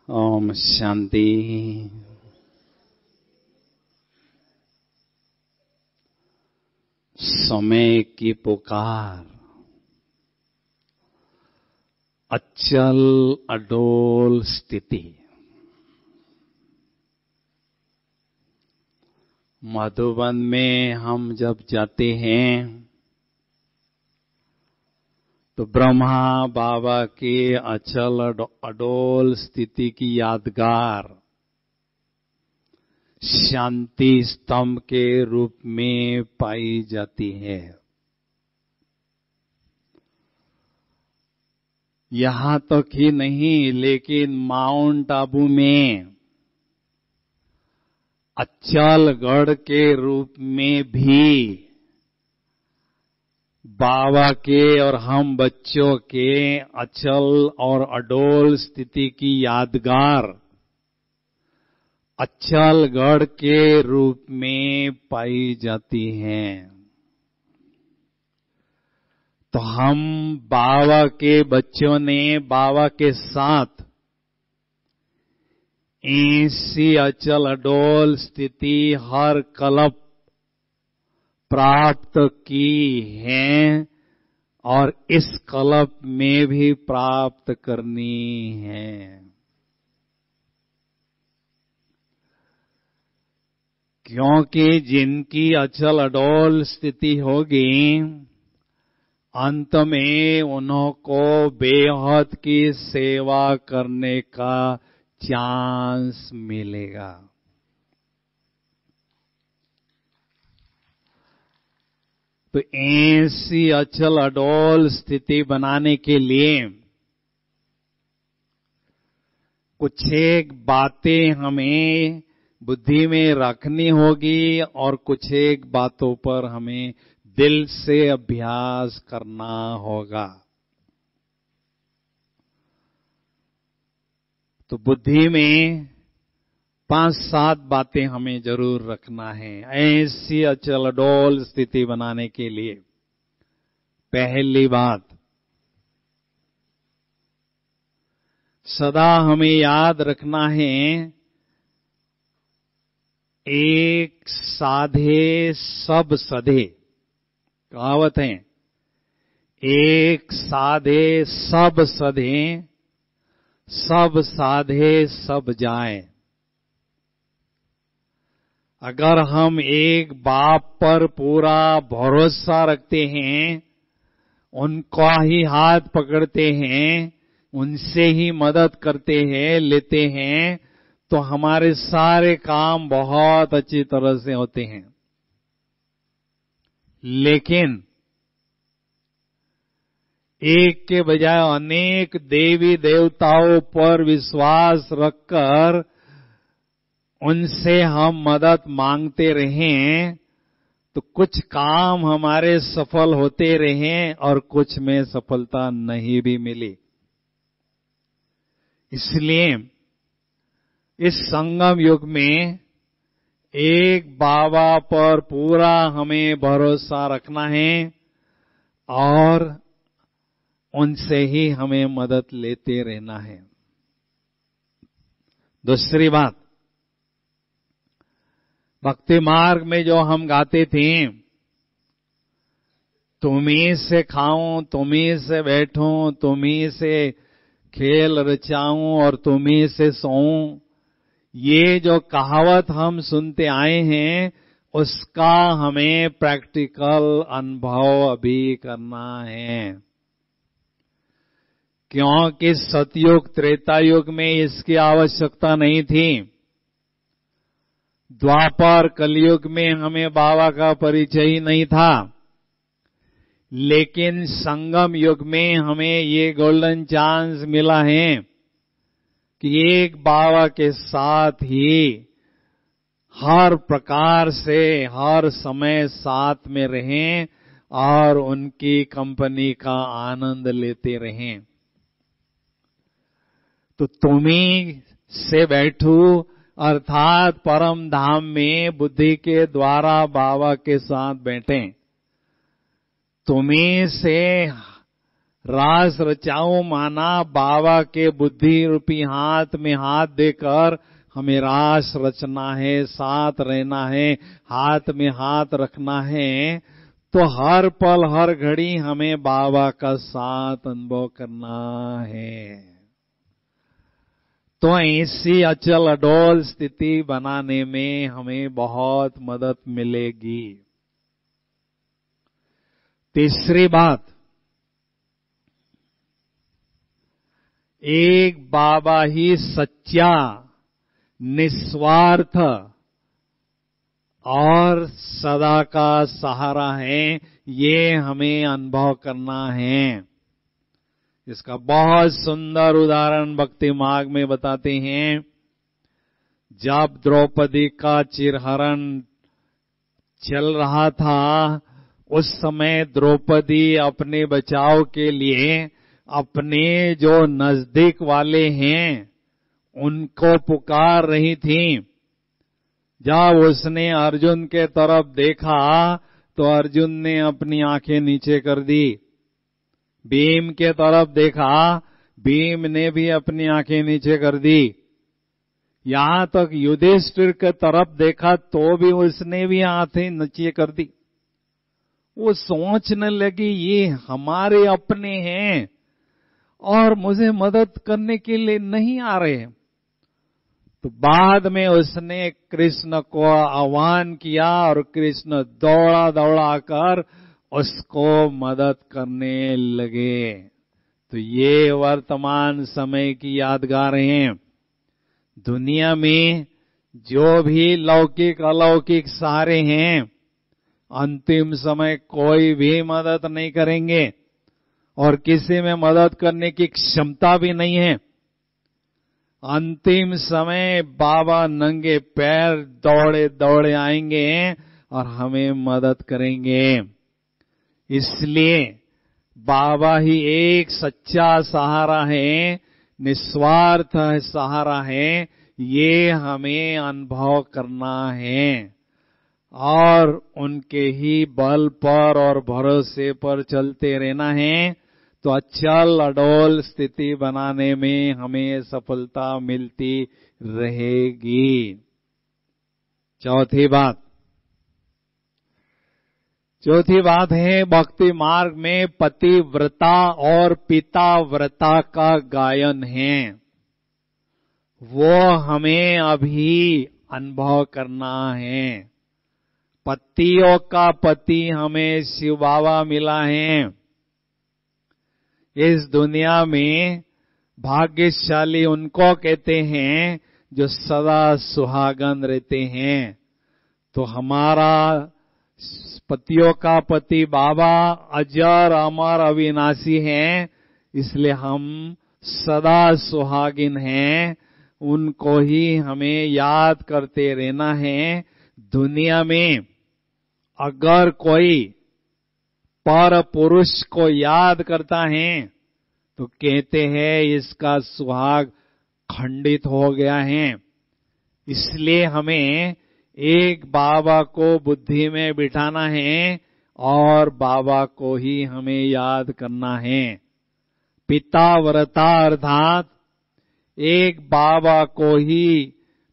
ओम शांति। समय की पुकार, अचल अडोल स्थिति। मधुबन में हम जब जाते हैं तो ब्रह्मा बाबा के अचल अडोल स्थिति की यादगार शांति स्तंभ के रूप में पाई जाती है। यहां तक ही नहीं, लेकिन माउंट आबू में अचलगढ़ के रूप में भी बाबा के और हम बच्चों के अचल और अडोल स्थिति की यादगार अचलगढ़ के रूप में पाई जाती हैं। तो हम बाबा के बच्चों ने बाबा के साथ ऐसी अचल अडोल स्थिति हर कल्प प्राप्त की है और इस कल्प में भी प्राप्त करनी है। क्योंकि जिनकी अचल अडोल स्थिति होगी, अंत में उन्हों को बेहद की सेवा करने का चांस मिलेगा। तो ऐसी अचल अडोल स्थिति बनाने के लिए कुछ एक बातें हमें बुद्धि में रखनी होगी और कुछ एक बातों पर हमें दिल से अभ्यास करना होगा। तो बुद्धि में 5-7 बातें हमें जरूर रखना है ऐसी अचल अडोल स्थिति बनाने के लिए। पहली बात, सदा हमें याद रखना है, एक साधे सब सधे। कहावत है, एक साधे सब सधे, सब साधे सब जाए। अगर हम एक बाप पर पूरा भरोसा रखते हैं, उनका ही हाथ पकड़ते हैं, उनसे ही मदद करते हैं, लेते हैं, तो हमारे सारे काम बहुत अच्छी तरह से होते हैं। लेकिन एक के बजाय अनेक देवी देवताओं पर विश्वास रखकर उनसे हम मदद मांगते रहें तो कुछ काम हमारे सफल होते रहें और कुछ में सफलता नहीं भी मिली। इसलिए इस संगम युग में एक बाबा पर पूरा हमें भरोसा रखना है और उनसे ही हमें मदद लेते रहना है। दूसरी बात, भक्ति मार्ग में जो हम गाते थे, तुम्ही से खाऊं, तुम्ही से बैठूं, तुम्ही से खेल रचाऊं और तुम्ही से सोऊं, ये जो कहावत हम सुनते आए हैं, उसका हमें प्रैक्टिकल अनुभव अभी करना है। क्योंकि सतयुग त्रेता युग में इसकी आवश्यकता नहीं थी। द्वापर कलयुग में हमें बाबा का परिचय ही नहीं था, लेकिन संगम युग में हमें ये गोल्डन चांस मिला है कि एक बाबा के साथ ही हर प्रकार से हर समय साथ में रहें और उनकी कंपनी का आनंद लेते रहें। तो तुम्ही से बैठू अर्थात परम धाम में बुद्धि के द्वारा बाबा के साथ बैठें। तुम्ही से रास रचाऊं माना बाबा के बुद्धि रूपी हाथ में हाथ देकर हमें रास रचना है, साथ रहना है, हाथ में हाथ रखना है। तो हर पल हर घड़ी हमें बाबा का साथ अनुभव करना है। तो ऐसी अचल अडोल स्थिति बनाने में हमें बहुत मदद मिलेगी। तीसरी बात, एक बाबा ही सच्चा, निस्वार्थ और सदा का सहारा है, ये हमें अनुभव करना है। इसका बहुत सुंदर उदाहरण भक्ति मार्ग में बताते हैं। जब द्रौपदी का चिरहरण चल रहा था, उस समय द्रौपदी अपने बचाव के लिए अपने जो नजदीक वाले हैं उनको पुकार रही थी। जब उसने अर्जुन के तरफ देखा तो अर्जुन ने अपनी आंखें नीचे कर दी। भीम के तरफ देखा, भीम ने भी अपनी आंखें नीचे कर दी। यहां तक युधिष्ठिर के तरफ देखा तो भी उसने भी आंखें नीचे कर दी। वो सोचने लगी ये हमारे अपने हैं और मुझे मदद करने के लिए नहीं आ रहे। तो बाद में उसने कृष्ण को आह्वान किया और कृष्ण दौड़ा दौड़ा कर उसको मदद करने लगे। तो ये वर्तमान समय की यादगार हैं। दुनिया में जो भी लौकिक अलौकिक सहारे हैं, अंतिम समय कोई भी मदद नहीं करेंगे और किसी में मदद करने की क्षमता भी नहीं है। अंतिम समय बाबा नंगे पैर दौड़े दौड़े आएंगे और हमें मदद करेंगे। इसलिए बाबा ही एक सच्चा सहारा है, निस्वार्थ सहारा है, ये हमें अनुभव करना है और उनके ही बल पर और भरोसे पर चलते रहना है। तो अचल अडोल स्थिति बनाने में हमें सफलता मिलती रहेगी। चौथी बात है भक्ति मार्ग में पतिव्रता और पिताव्रता का गायन है। वो हमें अभी अनुभव करना है। पतियों का पति हमें शिव बाबा मिला है। इस दुनिया में भाग्यशाली उनको कहते हैं जो सदा सुहागन रहते हैं। तो हमारा पतियों का पति बाबा अजर अमर अविनाशी हैं, इसलिए हम सदा सुहागिन हैं। उनको ही हमें याद करते रहना है। दुनिया में अगर कोई पर पुरुष को याद करता है तो कहते हैं इसका सुहाग खंडित हो गया है। इसलिए हमें एक बाबा को बुद्धि में बिठाना है और बाबा को ही हमें याद करना है। पिताव्रता अर्थात एक बाबा को ही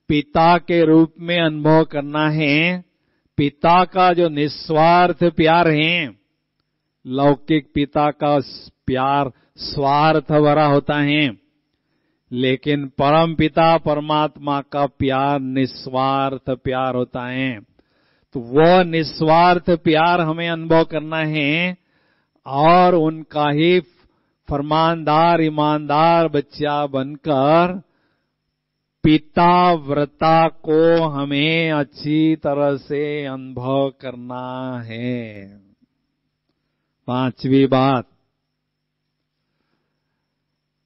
पिता के रूप में अनुभव करना है। पिता का जो निस्वार्थ प्यार है, लौकिक पिता का प्यार स्वार्थ भरा होता है, लेकिन परम पिता परमात्मा का प्यार निस्वार्थ प्यार होता है। तो वो निस्वार्थ प्यार हमें अनुभव करना है और उनका ही फरमानदार ईमानदार बच्चा बनकर पिताव्रता को हमें अच्छी तरह से अनुभव करना है। पांचवी बात,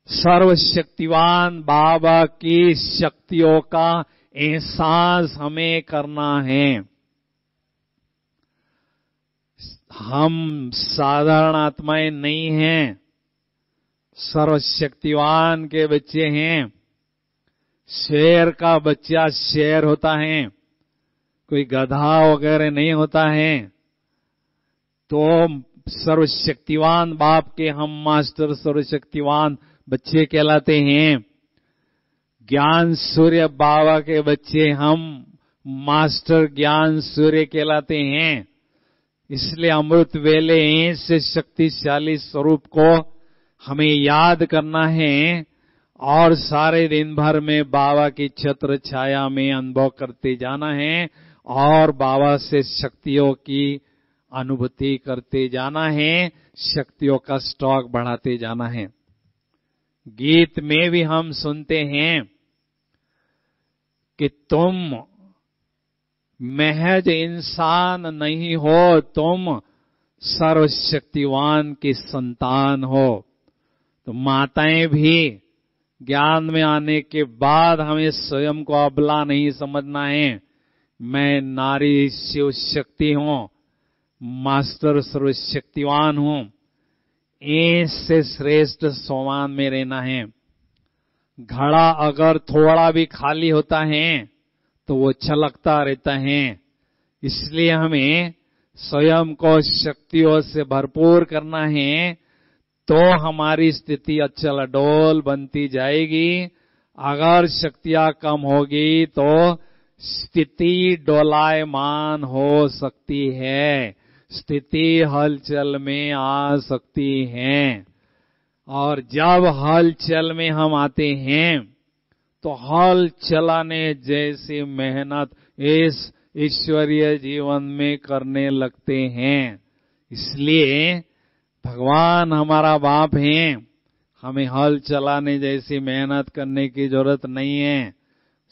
सर्वशक्तिवान बाबा की शक्तियों का एहसास हमें करना है। हम साधारण आत्माएं नहीं हैं, सर्वशक्तिवान के बच्चे हैं। शेर का बच्चा शेर होता है, कोई गधा वगैरह नहीं होता है। तो सर्वशक्तिवान बाप के हम मास्टर सर्वशक्तिवान बच्चे कहलाते हैं। ज्ञान सूर्य बाबा के बच्चे हम मास्टर ज्ञान सूर्य कहलाते हैं। इसलिए अमृत वेले से शक्तिशाली स्वरूप को हमें याद करना है और सारे दिन भर में बाबा की छत्र छाया में अनुभव करते जाना है और बाबा से शक्तियों की अनुभूति करते जाना है, शक्तियों का स्टॉक बढ़ाते जाना है। गीत में भी हम सुनते हैं कि तुम महज इंसान नहीं हो, तुम सर्वशक्तिवान की संतान हो। तो माताएं भी ज्ञान में आने के बाद हमें स्वयं को अबला नहीं समझना है। मैं नारी शिव शक्ति हूं, मास्टर सर्वशक्तिवान हूं, इससे श्रेष्ठ सोमान में रहना है। घड़ा अगर थोड़ा भी खाली होता है तो वो छलकता रहता है। इसलिए हमें स्वयं को शक्तियों से भरपूर करना है, तो हमारी स्थिति अचल अडोल बनती जाएगी। अगर शक्तियां कम होगी तो स्थिति डोलायमान हो सकती है, स्थिति हलचल में आ सकती है। और जब हलचल में हम आते हैं तो हल चलाने जैसी मेहनत इस ईश्वरीय जीवन में करने लगते हैं। इसलिए भगवान हमारा बाप है, हमें हल चलाने जैसी मेहनत करने की जरूरत नहीं है।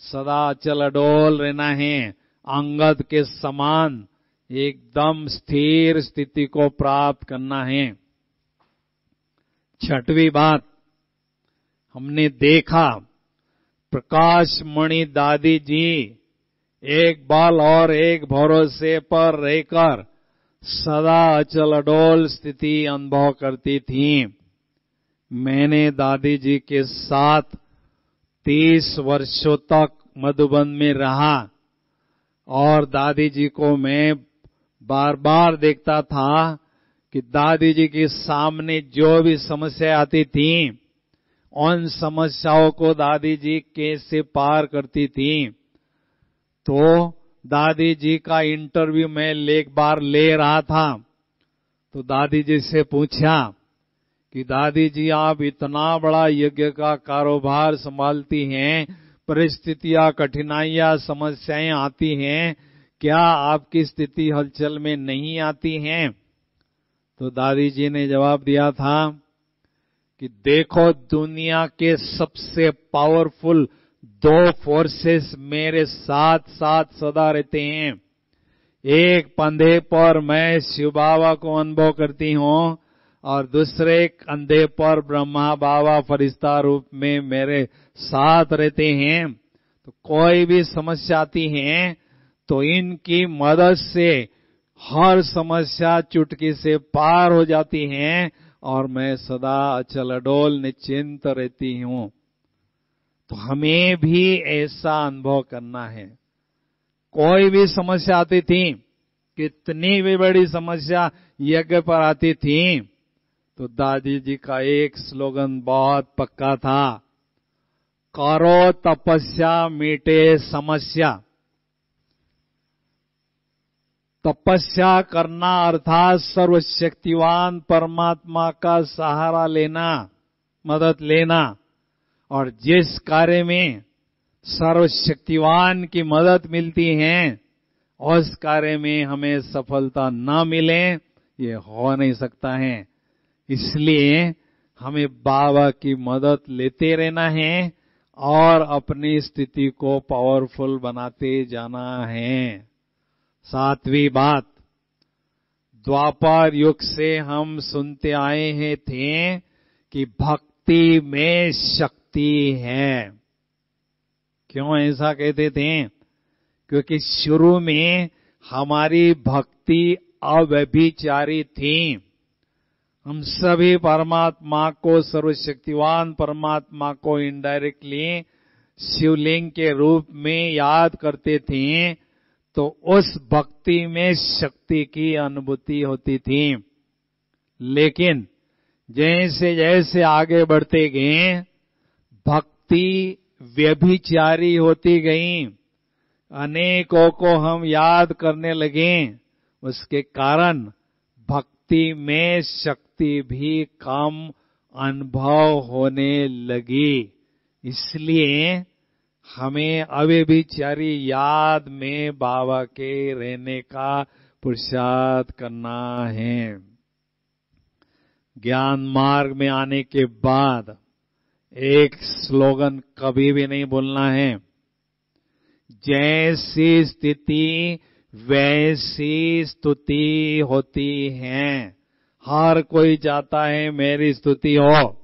सदा अचल अडोल रहना है, अंगद के समान एकदम स्थिर स्थिति को प्राप्त करना है। छठवीं बात, हमने देखा प्रकाश मणि दादी जी एक बल और एक भरोसे पर रहकर सदा अचल अडोल स्थिति अनुभव करती थी। मैंने दादी जी के साथ 30 वर्षों तक मधुबन में रहा और दादी जी को मैं बार बार देखता था कि दादी जी के सामने जो भी समस्या आती थी, उन समस्याओं को दादी जी कैसे पार करती थी। तो दादी जी का इंटरव्यू मैं एक बार ले रहा था, तो दादी जी से पूछा कि दादी जी आप इतना बड़ा यज्ञ का कारोबार संभालती हैं, परिस्थितियां, कठिनाइयां, समस्याएं आती हैं, क्या आपकी स्थिति हलचल में नहीं आती हैं? तो दादी जी ने जवाब दिया था कि देखो, दुनिया के सबसे पावरफुल 2 फोर्सेस मेरे साथ साथ सदा रहते हैं। एक कंधे पर मैं शिव बाबा को अनुभव करती हूँ और दूसरे कंधे पर ब्रह्मा बाबा फरिश्ता रूप में मेरे साथ रहते हैं। तो कोई भी समस्या आती है तो इनकी मदद से हर समस्या चुटकी से पार हो जाती है और मैं सदा अचल अडोल निश्चिंत रहती हूँ। तो हमें भी ऐसा अनुभव करना है। कोई भी समस्या आती थी, कितनी भी बड़ी समस्या यज्ञ पर आती थी, तो दादी जी का एक स्लोगन बहुत पक्का था, करो तपस्या मिटे समस्या। तपस्या करना अर्थात सर्वशक्तिवान परमात्मा का सहारा लेना, मदद लेना, और जिस कार्य में सर्वशक्तिवान की मदद मिलती है उस कार्य में हमें सफलता न मिले, ये हो नहीं सकता है। इसलिए हमें बाबा की मदद लेते रहना है और अपनी स्थिति को पावरफुल बनाते जाना है। 7वीं बात, द्वापर युग से हम सुनते आए हैं थे कि भक्ति में शक्ति है। क्यों ऐसा कहते थे? क्योंकि शुरू में हमारी भक्ति अव्यभिचारी थी। हम सभी परमात्मा को, सर्वशक्तिवान परमात्मा को इनडायरेक्टली शिवलिंग के रूप में याद करते थे, तो उस भक्ति में शक्ति की अनुभूति होती थी। लेकिन जैसे जैसे आगे बढ़ते गए भक्ति व्यभिचारी होती गई, अनेकों को हम याद करने लगे, उसके कारण भक्ति में शक्ति भी कम अनुभव होने लगी। इसलिए हमें अव्यभिचारी याद में बाबा के रहने का पुरुषार्थ करना है। ज्ञान मार्ग में आने के बाद एक स्लोगन कभी भी नहीं बोलना है, जैसी स्थिति वैसी स्तुति होती है। हर कोई चाहता है मेरी स्तुति हो,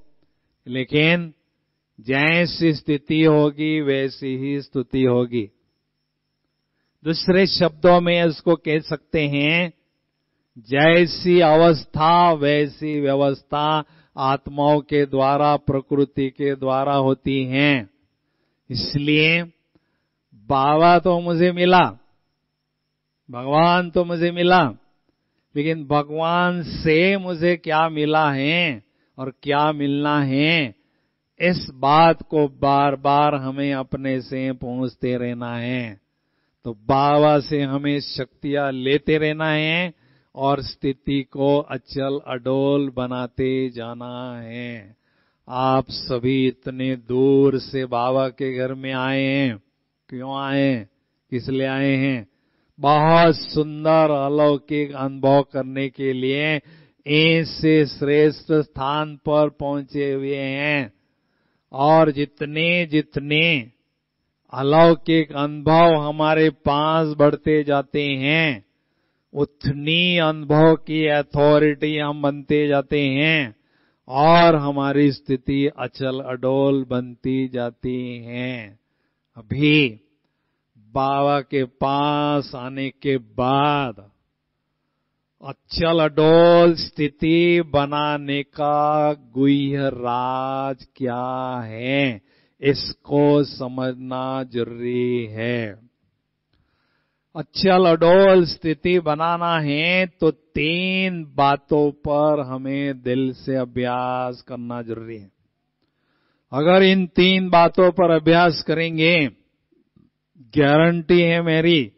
लेकिन जैसी स्थिति होगी वैसी ही स्तुति होगी। दूसरे शब्दों में इसको कह सकते हैं, जैसी अवस्था वैसी व्यवस्था आत्माओं के द्वारा, प्रकृति के द्वारा होती हैं। इसलिए बाबा तो मुझे मिला, भगवान तो मुझे मिला, लेकिन भगवान से मुझे क्या मिला है और क्या मिलना है, इस बात को बार बार हमें अपने से पूछते रहना है। तो बाबा से हमें शक्तियां लेते रहना है और स्थिति को अचल अडोल बनाते जाना है। आप सभी इतने दूर से बाबा के घर में आए हैं, क्यों आए हैं, किस लिए आए हैं? बहुत सुंदर अलौकिक अनुभव करने के लिए ऐसे श्रेष्ठ स्थान पर पहुंचे हुए हैं। और जितने जितने अलौकिक अनुभव हमारे पास बढ़ते जाते हैं, उतनी अनुभव की अथॉरिटी हम बनते जाते हैं और हमारी स्थिति अचल अडोल बनती जाती है। अभी बाबा के पास आने के बाद अचल अडोल स्थिति बनाने का गुह्य राज क्या है, इसको समझना जरूरी है। अचल अडोल स्थिति बनाना है तो 3 बातों पर हमें दिल से अभ्यास करना जरूरी है। अगर इन 3 बातों पर अभ्यास करेंगे, गारंटी है मेरी,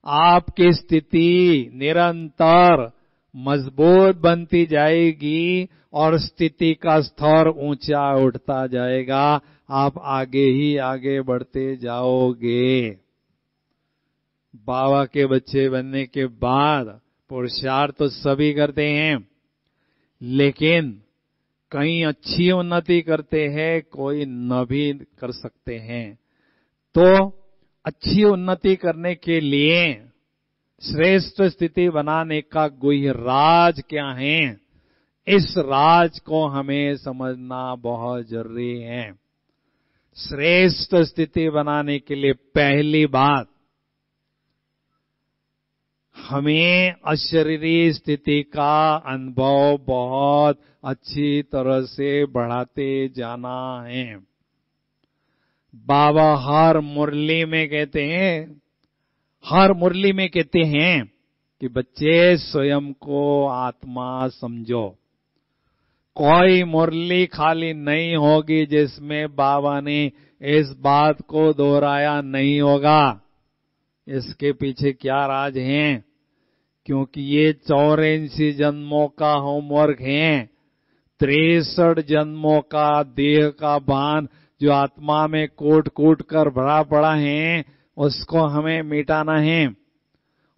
आपकी स्थिति निरंतर मजबूत बनती जाएगी और स्थिति का स्तर ऊंचा उठता जाएगा। आप आगे ही आगे बढ़ते जाओगे। बाबा के बच्चे बनने के बाद पुरुषार्थ तो सभी करते हैं, लेकिन कई अच्छी उन्नति करते हैं, कोई न भी कर सकते हैं। तो अच्छी उन्नति करने के लिए श्रेष्ठ स्थिति बनाने का गुह्य राज क्या है, इस राज को हमें समझना बहुत जरूरी है। श्रेष्ठ स्थिति बनाने के लिए पहली बात, हमें अशरीरी स्थिति का अनुभव बहुत अच्छी तरह से बढ़ाते जाना है। बाबा हर मुरली में कहते हैं कि बच्चे स्वयं को आत्मा समझो। कोई मुरली खाली नहीं होगी जिसमें बाबा ने इस बात को दोहराया नहीं होगा। इसके पीछे क्या राज है? क्योंकि ये 84 जन्मों का होमवर्क है, 63 जन्मों का देह का भान जो आत्मा में कोट कोट कर भरा पड़ा है, उसको हमें मिटाना है।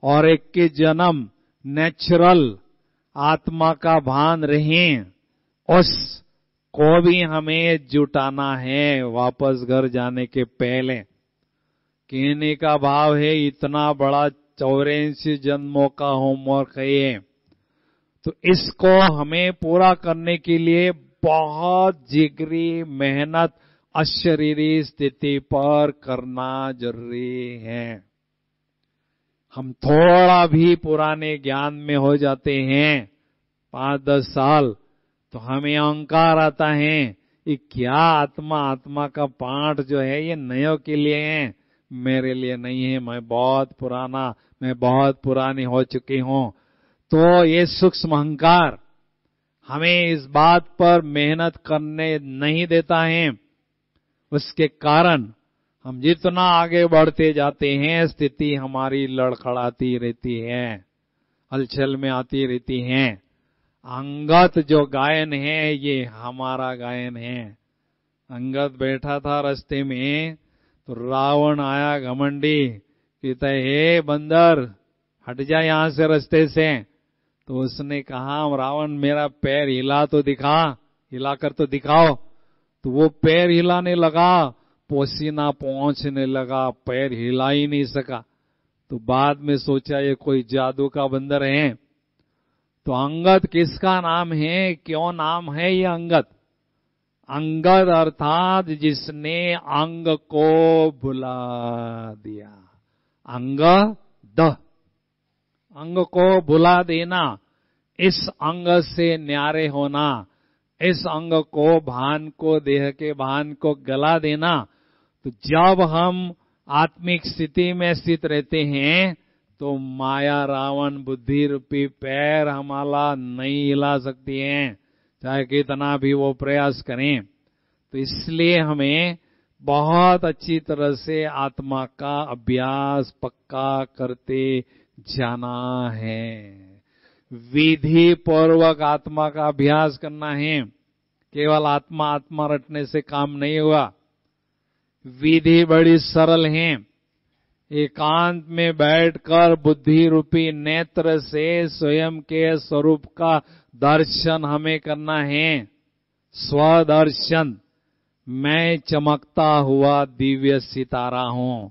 और 21 जन्म नेचुरल आत्मा का भान रहे, उसको भी हमें जुटाना है वापस घर जाने के पहले। कहने का भाव है, इतना बड़ा 84 जन्मों का होमवर्क है ये, तो इसको हमें पूरा करने के लिए बहुत जिगरी मेहनत अशरीरी स्थिति पर करना जरूरी है। हम थोड़ा भी पुराने ज्ञान में हो जाते हैं 5-10 साल, तो हमें अहंकार आता है, ये क्या आत्मा का पाठ जो है ये नयों के लिए है, मेरे लिए नहीं है, मैं बहुत पुरानी हो चुकी हूं। तो ये सूक्ष्म अहंकार हमें इस बात पर मेहनत करने नहीं देता है। उसके कारण हम जितना आगे बढ़ते जाते हैं, स्थिति हमारी लड़खड़ाती रहती है, हलचल में आती रहती है। अंगद जो गायन है, ये हमारा गायन है। अंगद बैठा था रास्ते में, तो रावण आया घमंडी, कहता है, हे बंदर, हट जा यहां से, रास्ते से। तो उसने कहा, रावण मेरा पैर हिला तो दिखा, हिलाकर तो दिखाओ। तो वो पैर हिलाने लगा, पसीना पहुंचने लगा, पैर हिला ही नहीं सका। तो बाद में सोचा ये कोई जादू का बंदर है। तो अंगद किसका नाम है, क्यों नाम है ये अंगद? अंगद अर्थात जिसने अंग को भुला दिया। अंगद, अंग को भुला देना, इस अंग से न्यारे होना, इस अंग को, भान को, देह के भान को गला देना। तो जब हम आत्मिक स्थिति में स्थित रहते हैं, तो माया रावण बुद्धि रूपी पैर हमारा नहीं हिला सकती है, चाहे कितना भी वो प्रयास करें। तो इसलिए हमें बहुत अच्छी तरह से आत्मा का अभ्यास पक्का करते जाना है। विधि पूर्वक आत्मा का अभ्यास करना है। केवल आत्मा आत्मा रटने से काम नहीं होगा। विधि बड़ी सरल है। एकांत में बैठकर बुद्धि रूपी नेत्र से स्वयं के स्वरूप का दर्शन हमें करना है। स्वदर्शन, मैं चमकता हुआ दिव्य सितारा हूं।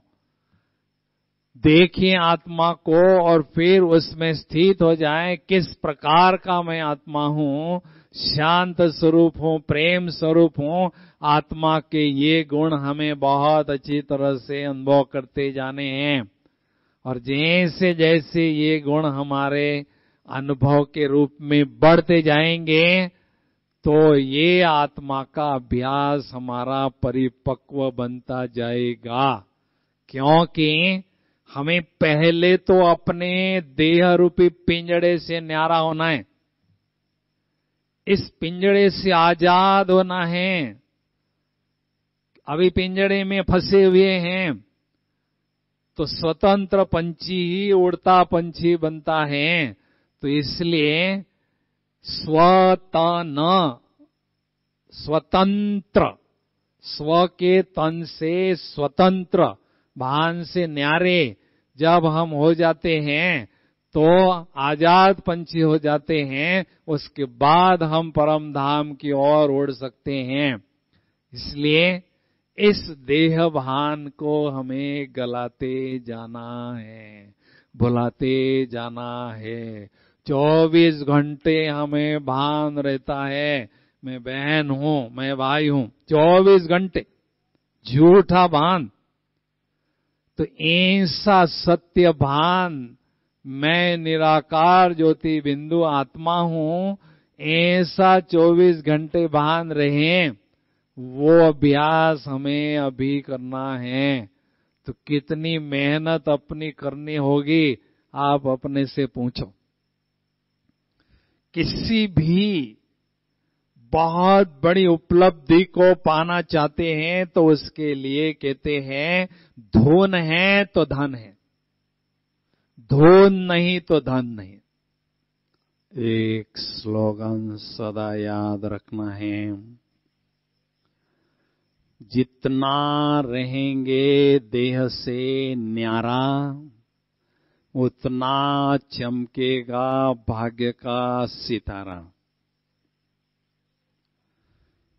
देखिए आत्मा को और फिर उसमें स्थित हो जाए, किस प्रकार का मैं आत्मा हूं। शांत स्वरूप हूं, प्रेम स्वरूप हूं। आत्मा के ये गुण हमें बहुत अच्छी तरह से अनुभव करते जाने हैं। और जैसे जैसे ये गुण हमारे अनुभव के रूप में बढ़ते जाएंगे, तो ये आत्मा का अभ्यास हमारा परिपक्व बनता जाएगा। क्योंकि हमें पहले तो अपने देह रूपी पिंजड़े से न्यारा होना है, इस पिंजड़े से आजाद होना है। अभी पिंजड़े में फंसे हुए हैं, तो स्वतंत्र पंछी ही उड़ता पंछी बनता है। तो इसलिए स्वतंत्र, स्व के तन से स्वतंत्र, भान से न्यारे जब हम हो जाते हैं, तो आजाद पंछी हो जाते हैं। उसके बाद हम परम धाम की ओर उड़ सकते हैं। इसलिए इस देह भान को हमें गलाते जाना है, भुलाते जाना है। 24 घंटे हमें भान रहता है, मैं बहन हूं, मैं भाई हूं, 24 घंटे झूठा भान। तो ऐसा सत्य भान, मैं निराकार ज्योति बिंदु आत्मा हूं, ऐसा 24 घंटे भान रहे, वो अभ्यास हमें अभी करना है। तो कितनी मेहनत अपनी करनी होगी, आप अपने से पूछो। किसी भी बहुत बड़ी उपलब्धि को पाना चाहते हैं, तो उसके लिए कहते हैं, धून है तो धन है, धून नहीं तो धन नहीं। एक स्लोगन सदा याद रखना है, जितना रहेंगे देह से न्यारा, उतना चमकेगा भाग्य का सितारा।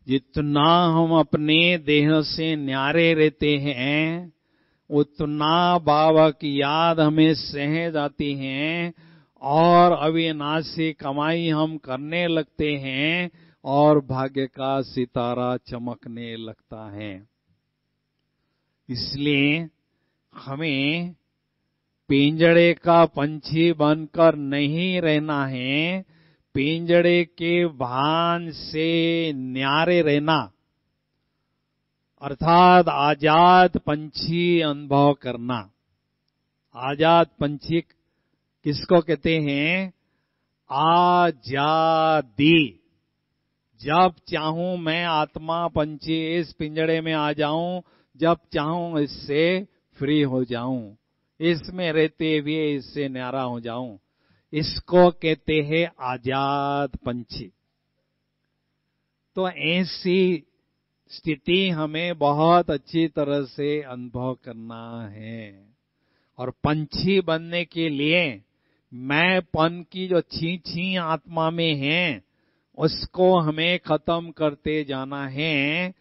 जितना हम अपने देह से न्यारे रहते हैं, उतना बाबा की याद हमें सह जाती है और अविनाशी कमाई हम करने लगते हैं और भाग्य का सितारा चमकने लगता है। इसलिए हमें पिंजड़े का पंछी बनकर नहीं रहना है, पिंजड़े के भान से न्यारे रहना, अर्थात आजाद पंछी अनुभव करना। आजाद पंछी किसको कहते हैं? आजादी। जब चाहूं मैं आत्मा पंछी इस पिंजड़े में आ जाऊं, जब चाहूं इससे फ्री हो जाऊं, इसमें रहते हुए इससे न्यारा हो जाऊं। इसको कहते हैं आजाद पंछी। तो ऐसी स्थिति हमें बहुत अच्छी तरह से अनुभव करना है। और पंछी बनने के लिए मैंपन की जो छी आत्मा में है, उसको हमें खत्म करते जाना है।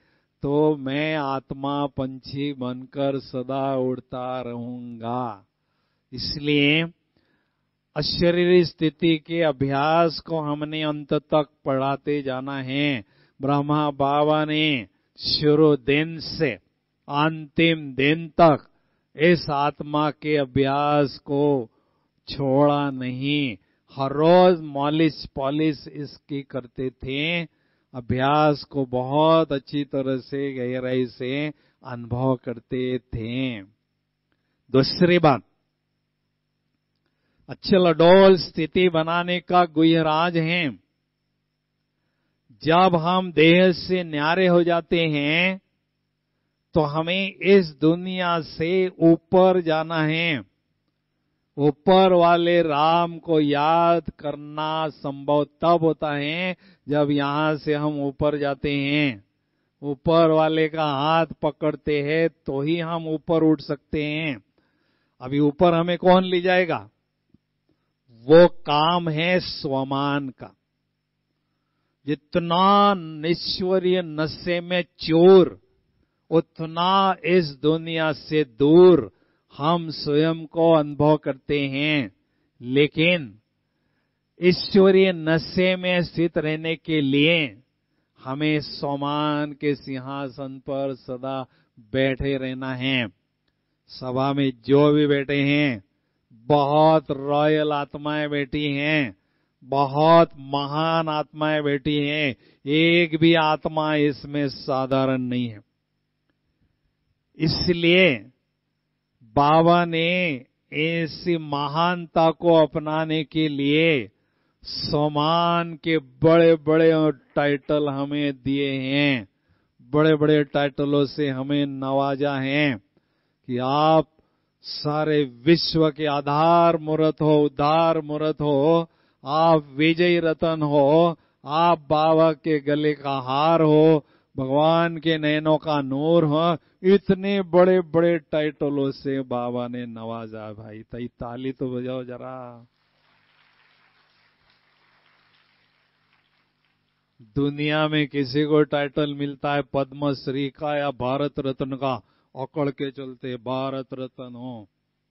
तो मैं आत्मा पंछी बनकर सदा उड़ता रहूंगा। इसलिए अशरीरी स्थिति के अभ्यास को हमने अंत तक पढ़ाते जाना है। ब्रह्मा बाबा ने शुरू दिन से अंतिम दिन तक इस आत्मा के अभ्यास को छोड़ा नहीं। हर रोज मालिश पॉलिश इसकी करते थे। अभ्यास को बहुत अच्छी तरह से गहराई से अनुभव करते थे। दूसरी बात, अचल अडोल स्थिति बनाने का गुह्यराज है। जब हम देह से न्यारे हो जाते हैं तो हमें इस दुनिया से ऊपर जाना है। ऊपर वाले राम को याद करना संभव तब होता है जब यहां से हम ऊपर जाते हैं। ऊपर वाले का हाथ पकड़ते हैं तो ही हम ऊपर उठ सकते हैं। अभी ऊपर हमें कौन ले जाएगा? वो काम है स्वमान का। जितना ईश्वरीय नशे में चोर, उतना इस दुनिया से दूर हम स्वयं को अनुभव करते हैं। लेकिन ईश्वरीय नशे में स्थित रहने के लिए हमें स्वमान के सिंहासन पर सदा बैठे रहना है। सभा में जो भी बैठे हैं, बहुत रॉयल आत्माएं बैठी हैं, बहुत महान आत्माएं बैठी हैं। एक भी आत्मा इसमें साधारण नहीं है। इसलिए बाबा ने ऐसी महानता को अपनाने के लिए सम्मान के बड़े बड़े टाइटल हमें दिए हैं। बड़े बड़े टाइटलों से हमें नवाजा है कि आप सारे विश्व के आधार मूर्त हो, उद्धार मूर्त हो, आप विजयी रतन हो, आप बाबा के गले का हार हो, भगवान के नैनों का नूर हो। इतने बड़े बड़े टाइटलों से बाबा ने नवाजा। भाई तई ताली तो बजाओ जरा। दुनिया में किसी को टाइटल मिलता है पद्मश्री का या भारत रत्न का, अकड़ के चलते भारत रत्न हो,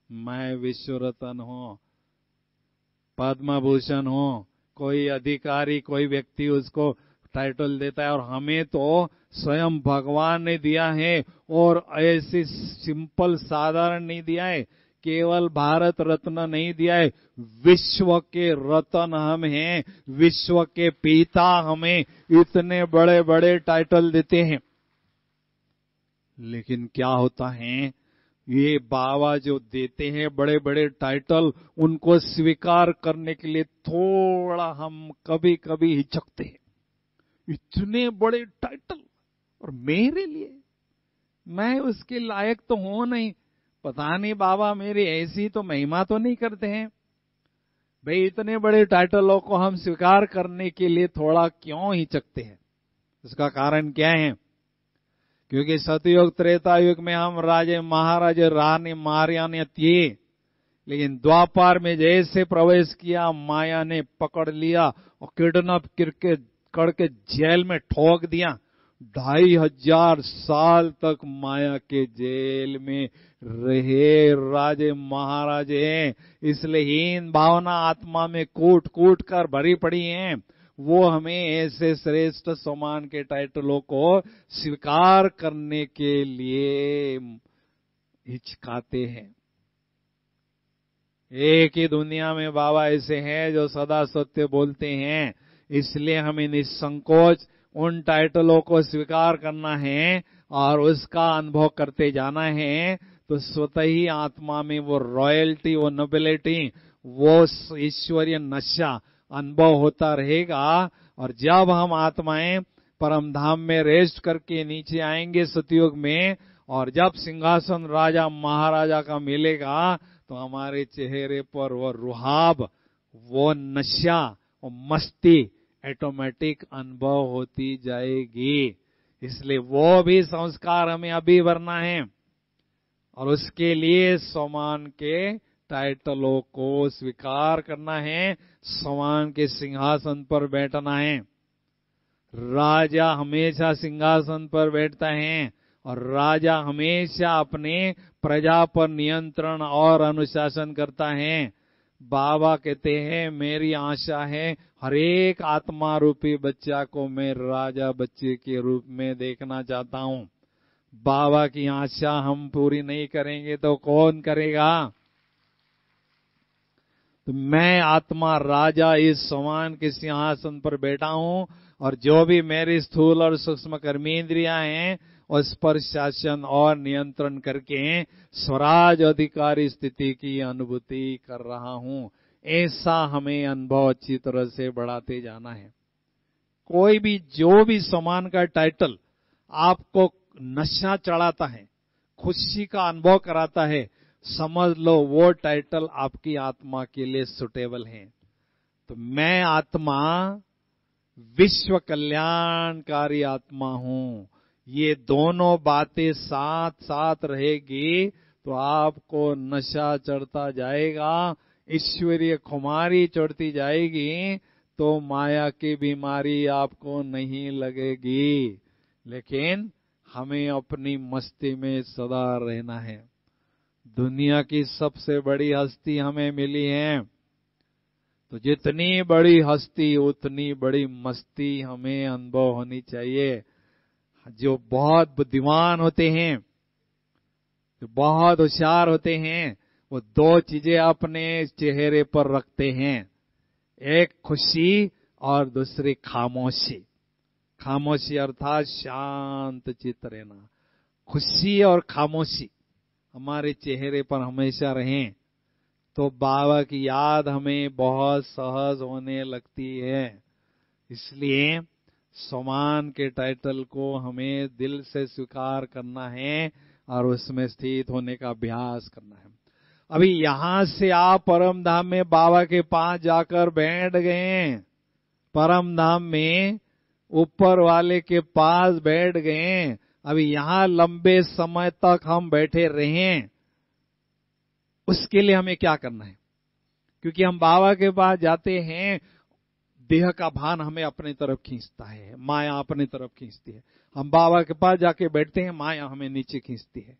मैं विश्व रत्न हो, पद्म भूषण हो। कोई अधिकारी, कोई व्यक्ति उसको टाइटल देता है, और हमें तो स्वयं भगवान ने दिया है। और ऐसी सिंपल साधारण नहीं दिया है, केवल भारत रत्न नहीं दिया है, विश्व के रत्न हम हैं, विश्व के पिता हमें इतने बड़े बड़े टाइटल देते हैं। लेकिन क्या होता है, ये बाबा जो देते हैं बड़े बड़े टाइटल, उनको स्वीकार करने के लिए थोड़ा हम कभी कभी हिचकते हैं। इतने बड़े टाइटल और मेरे लिए, मैं उसके लायक तो हूं नहीं। पता नहीं बाबा मेरी ऐसी तो महिमा तो नहीं करते हैं। भाई इतने बड़े टाइटलों को हम स्वीकार करने के लिए थोड़ा क्यों हिचकते हैं? इसका कारण क्या है? क्योंकि सतयुग त्रेता युग में हम राजे महाराजे रानी महारानी थे, लेकिन द्वापर में जैसे प्रवेश किया माया ने पकड़ लिया और किडनैप करके जेल में ठोक दिया। 2500 साल तक माया के जेल में रहे राजे महाराजे हैं। इसलिए हीन भावना आत्मा में कूट कूट कर भरी पड़ी है। वो हमें ऐसे श्रेष्ठ सम्मान के टाइटलों को स्वीकार करने के लिए हिचकाते हैं। एक ही दुनिया में बाबा ऐसे हैं जो सदा सत्य बोलते हैं। इसलिए हमें निसंकोच उन टाइटलों को स्वीकार करना है और उसका अनुभव करते जाना है। तो स्वतः ही आत्मा में वो रॉयल्टी, वो नोबिलिटी, वो ईश्वरीय नशा अनुभव होता रहेगा। और जब हम आत्माएं परम धाम में रेस्ट करके नीचे आएंगे सतयुग में, और जब सिंहासन राजा महाराजा का मिलेगा, तो हमारे चेहरे पर वो रुहाब, वो नशा, वो मस्ती ऑटोमेटिक अनुभव होती जाएगी। इसलिए वो भी संस्कार हमें अभी भरना है, और उसके लिए सोमान के टाइटलों को स्वीकार करना है, सोमान के सिंहासन पर बैठना है। राजा हमेशा सिंहासन पर बैठता है, और राजा हमेशा अपने प्रजा पर नियंत्रण और अनुशासन करता है। बाबा कहते हैं, मेरी आशा है हर एक आत्मा रूपी बच्चा को मैं राजा बच्चे के रूप में देखना चाहता हूं। बाबा की आशा हम पूरी नहीं करेंगे तो कौन करेगा? तो मैं आत्मा राजा इस समान के सिंहासन पर बैठा हूं, और जो भी मेरी स्थूल और सूक्ष्म कर्मेंद्रियां हैं, उस पर शासन और नियंत्रण करके स्वराज अधिकारी स्थिति की अनुभूति कर रहा हूं। ऐसा हमें अनुभव अच्छी तरह से बढ़ाते जाना है। कोई भी जो भी समान का टाइटल आपको नशा चढ़ाता है, खुशी का अनुभव कराता है, समझ लो वो टाइटल आपकी आत्मा के लिए सुटेबल है। तो मैं आत्मा विश्व कल्याणकारी आत्मा हूं, ये दोनों बातें साथ साथ रहेगी तो आपको नशा चढ़ता जाएगा, ईश्वरीय खुमारी चढ़ती जाएगी, तो माया की बीमारी आपको नहीं लगेगी। लेकिन हमें अपनी मस्ती में सदा रहना है। दुनिया की सबसे बड़ी हस्ती हमें मिली है, तो जितनी बड़ी हस्ती उतनी बड़ी मस्ती हमें अनुभव होनी चाहिए। जो बहुत बुद्धिमान होते हैं, जो बहुत होशियार होते हैं, वो दो चीजें अपने चेहरे पर रखते हैं, एक खुशी और दूसरी खामोशी। खामोशी अर्थात शांत चित्त रहना। खुशी और खामोशी हमारे चेहरे पर हमेशा रहें, तो बाबा की याद हमें बहुत सहज होने लगती है। इसलिए समान के टाइटल को हमें दिल से स्वीकार करना है और उसमें स्थित होने का अभ्यास करना है। अभी यहां से आप परम धाम में बाबा के पास जाकर बैठ गए, परम धाम में ऊपर वाले के पास बैठ गए। अभी यहां लंबे समय तक हम बैठे रहें, उसके लिए हमें क्या करना है? क्योंकि हम बाबा के पास जाते हैं, देह का भान हमें अपनी तरफ खींचता है, माया अपनी तरफ खींचती है। हम बाबा के पास जाके बैठते हैं, माया हमें नीचे खींचती है।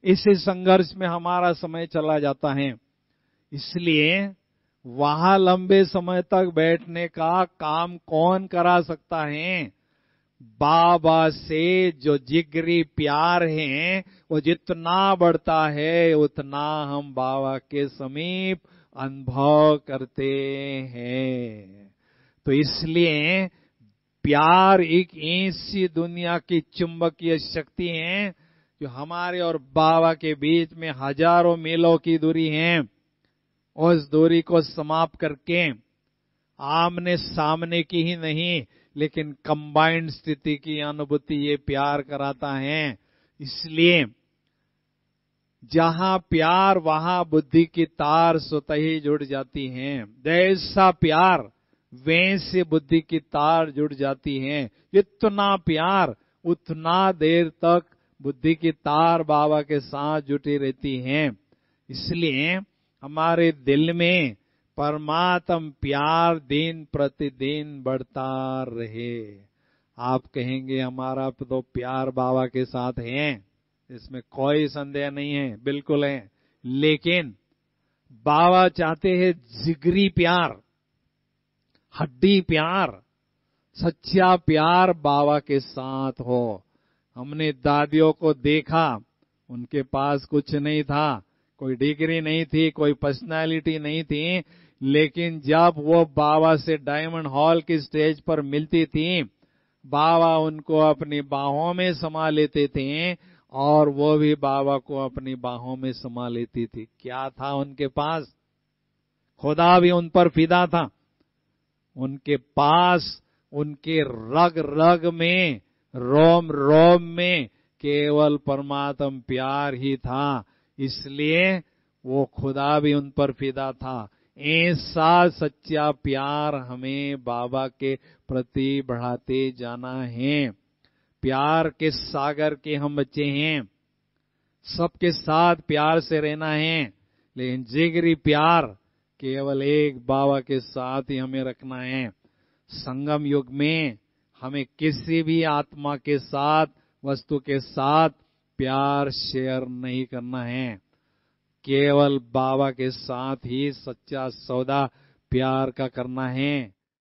इसी संघर्ष में हमारा समय चला जाता है। इसलिए वहां लंबे समय तक बैठने का काम कौन करा सकता है? बाबा से जो जिगरी प्यार है, वो जितना बढ़ता है उतना हम बाबा के समीप अनुभव करते हैं। तो इसलिए प्यार एक ऐसी दुनिया की चुंबकीय शक्ति है जो हमारे और बाबा के बीच में हजारों मीलों की दूरी है। उस दूरी को समाप्त करके आमने सामने की ही नहीं, लेकिन कंबाइंड स्थिति की अनुभूति ये प्यार कराता है। इसलिए जहां प्यार वहां बुद्धि की तार स्वतः ही जुड़ जाती हैं। जैसा प्यार वैसे बुद्धि की तार जुड़ जाती हैं। इतना प्यार उतना देर तक बुद्धि की तार बाबा के साथ जुटी रहती हैं। इसलिए हमारे दिल में परमात्म प्यार दिन प्रतिदिन बढ़ता रहे। आप कहेंगे हमारा तो प्यार बाबा के साथ है, इसमें कोई संदेह नहीं है, बिल्कुल है। लेकिन बाबा चाहते हैं जिगरी प्यार, हड्डी प्यार, सच्चा प्यार बाबा के साथ हो। हमने दादियों को देखा, उनके पास कुछ नहीं था, कोई डिग्री नहीं थी, कोई पर्सनालिटी नहीं थी, लेकिन जब वो बाबा से डायमंड हॉल की स्टेज पर मिलती थी, बाबा उनको अपनी बाहों में समा लेते थे और वो भी बाबा को अपनी बाहों में समा लेती थी। क्या था उनके पास? खुदा भी उन पर फिदा था। उनके पास, उनके रग रग में, रोम रोम में केवल परमात्म प्यार ही था, इसलिए वो खुदा भी उन पर फिदा था। ऐसा सच्चा प्यार हमें बाबा के प्रति बढ़ाते जाना है। प्यार के सागर के हम बच्चे हैं, सबके साथ प्यार से रहना है, लेकिन जिगरी प्यार केवल एक बाबा के साथ ही हमें रखना है। संगम युग में हमें किसी भी आत्मा के साथ, वस्तु के साथ प्यार शेयर नहीं करना है। केवल बाबा के साथ ही सच्चा सौदा प्यार का करना है।